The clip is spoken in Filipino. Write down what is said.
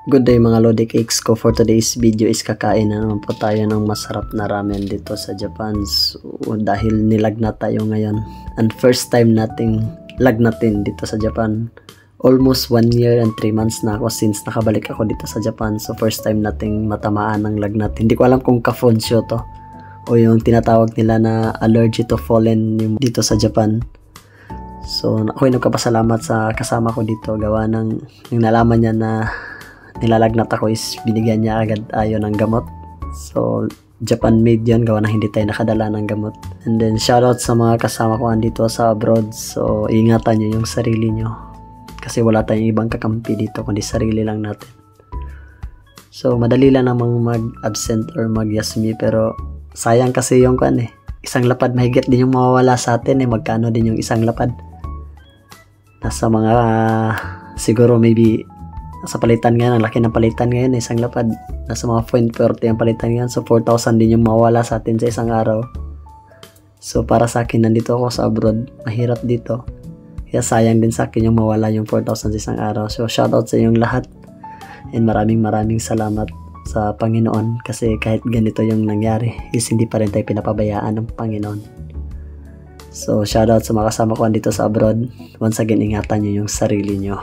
Good day mga Lodi Cakes ko. For today's video is kakain na naman po tayo ng masarap na ramen dito sa Japan. So, dahil nilagnat tayo ngayon. And first time nating lagnatin dito sa Japan. Almost 1 year and 3 months na ako since nakabalik ako dito sa Japan. So first time nating matamaan ng lagnat. Hindi ko alam kung ka-fonsyo to o yung tinatawag nila na allergy to pollen dito sa Japan. So ako'y nagpapasalamat sa kasama ko dito. Gawa ng nalaman niya na nilalagnat ako is binigyan niya agad tayo ng gamot. So Japan made yan, gawa na hindi tayo nakadala ng gamot. And then shoutout sa mga kasama ko andito sa abroad. So ingatan nyo yung sarili nyo kasi wala tayong ibang kakampi dito kundi sarili lang natin. So madali lang namang mag-absent or mag-yasumi, pero sayang kasi yung isang lapad mahigit din yung mawawala sa atin. Magkano din yung isang lapad? Nasa mga siguro maybe sa palitan ngayon, ang laki ng palitan ngayon, isang lapad nasa mga 0.40 ang palitan ngayon. So 4,000 din yung mawala sa atin sa isang araw. So para sa akin, nandito ako sa abroad, mahirap dito, kaya sayang din sa akin yung mawala yung 4,000 sa isang araw. So shoutout sa inyong lahat and maraming salamat sa Panginoon, kasi kahit ganito yung nangyari is hindi pa rin tayo pinapabayaan ng Panginoon. So shoutout sa mga kasama ko dito sa abroad. Once again, ingatan nyo yung sarili nyo.